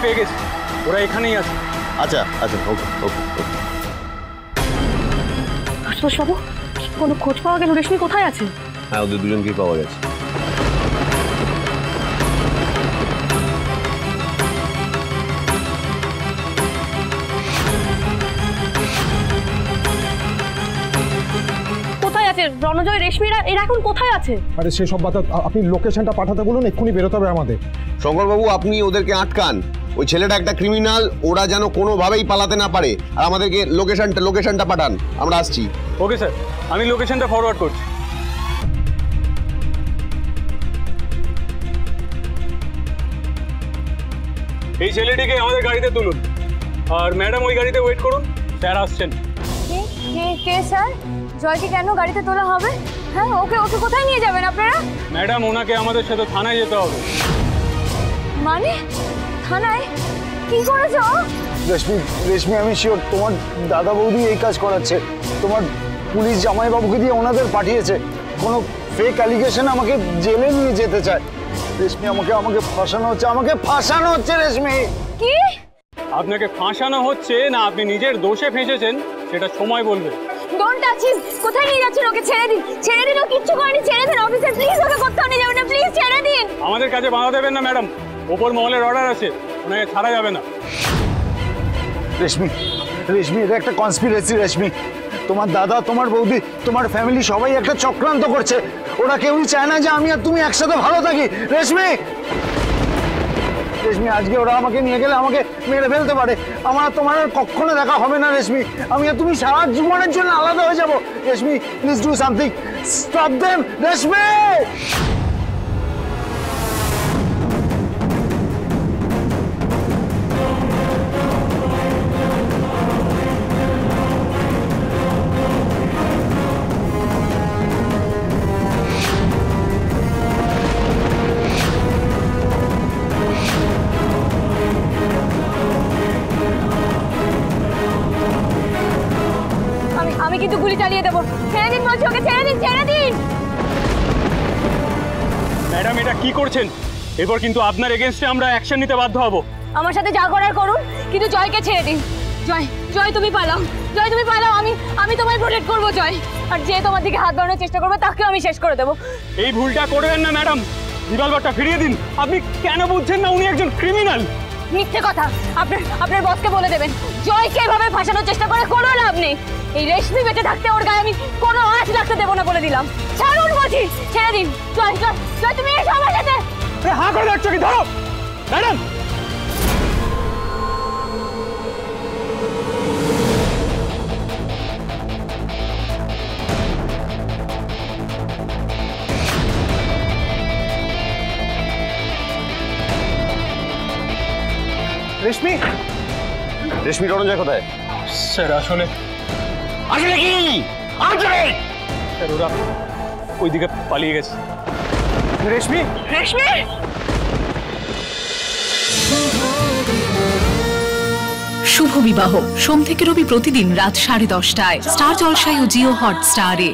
পেয়ে গেছি, ওরা এখানেই আছে। আচ্ছা আচ্ছা, ওকে ওকে ওকে। বাবু, কোনো খোঁজ পাওয়া গেল রেশমি কোথায় আছে? হ্যাঁ, ওদের দুজনকেই পাওয়া গেছে। রণজয়, রেশমিরা এরা এখন কোথায় আছে? আরে সেসব বাতা, আপনি লোকেশনটা পাঠাতে বলুন, এক্ষুনি বেরোতে হবে আমাদের। শঙ্করবাবু, আপনি ওদেরকে আটকান। ওই ছেলেটা একটা ক্রিমিনাল, ওরা যেন কোনোভাবেই পালাতে না পারে। আর আমাদেরকে লোকেশনটা পাঠান, আমরা আসছি। ওকে স্যার, আমি লোকেশনটা ফরওয়ার্ড করছি। এই ছেলেটিকে আমাদের গাড়িতে তুলুন, আর ম্যাডাম ওই গাড়িতে ওয়েট করুন, স্যার আসছেন। কে স্যার? জয়কে কেন গাড়িতে তোলা হবে? হ্যাঁ, ওকে কোথায় নিয়ে যাবেন আপনারা? ম্যাডাম, ওনাকে আমাদের সাথে থানায় যেতে হবে। মানে থানায়? কি করেছো? রেশমি, আমি শিওর তোমার দাদা বৌদি এই কাজ করাচ্ছে। তোমার পুলিশ জামাইবাবুকে দিয়ে ওনাদের পাঠিয়েছে। কোনো ফেক অ্যালিগেশন আমাকে জেলে নিয়ে যেতে চায়। রেশমি, আমাকে ফাঁসানো হচ্ছে রেশমি। কি? আপনাকে ফাঁসানো হচ্ছে না আপনি নিজের দোষে ফেঁসেছেন সেটা সময় বলবে। ডোন্ট টাচ হিম। কোথায় নিয়ে যাচ্ছেন ওকে? ছেড়ে দিন, ছেড়ে দিন। ও কিচ্ছু করেনি, ছেড়ে দিন। অফিসার প্লিজ, ওকে কোথাও নিয়ে যাবেন না, প্লিজ ছেড়ে দিন। আমাদের কাছে বাধা দেবেন না ম্যাডাম, ওপর মহলের অর্ডার আছে, ওনাকে ছাড়া যাবে না। রেশমি, এটা একটা কনস্পিরেসি রেশমি। তোমার দাদা, তোমার বৌদি, তোমার ফ্যামিলি সবাই একটা চক্রান্ত করছে। ওরা কেউই চায় না যে আমি আর তুমি একসাথে ভালো থাকি। রেশমি, আজকে ওরা আমাকে নিয়ে গেলে আমাকে মেরে ফেলতে পারে। আমার আর তোমার আর কখনো দেখা হবে না রেশমি। আমি আর তুমি সারা জীবনের জন্য আলাদা হয়ে যাবো। Reshmi, please do something, stop them. Reshmi, আমি কিন্তু গুলি চালিয়ে দেবো। ছেড়ে দিন বলছি, ওকে ছেড়ে দিন, ছেড়ে দিন। ম্যাডাম, এটা কি করছেন? এরপর কিন্তু আপনার এগেইনস্টে আমরা অ্যাকশন নিতে বাধ্য হব। আমার সাথে যা করার করুন, কিন্তু জয়কে ছেড়ে দিন। জয় তুমি পালাও, জয় তুমি পালাও। আমি তোমায় প্রোটেক্ট করবো জয়। আর যে তোমার দিকে হাত বাড়ানোর চেষ্টা করবে তাকেও আমি শেষ করে দেবো। এই ভুলটা করবেন না ম্যাডাম, রিভলভারটা ফিরিয়ে দিন। আপনি কেন বুঝছেন না উনি একজন ক্রিমিনাল? মিথ্যে কথা। আপনার বসকে বলে দেবেন জয়কে এভাবে ফাঁসানোর চেষ্টা করে কোনো লাভ নেই। এই রেশমি বেঁচে থাকতে ওর গায়ে আমি কোনো আঁচ লাগতে দেবো না বলে দিলাম। ছাড়ুন বলছি, ছেড়ে দিন। জয় তুমি এসো আমার সাথে। হাঁ করে যাচ্ছ কি? ধরো ম্যাডাম। রেশমি, রণজয় কোথায়? স্যার আসলে কি স্যার ওরা ওইদিকে পালিয়ে গেছে। রেশমি, শুভ বিবাহ সোম থেকে রবি প্রতিদিন রাত 10:30টায় স্টার জলসায় ও জিও হটস্টারে।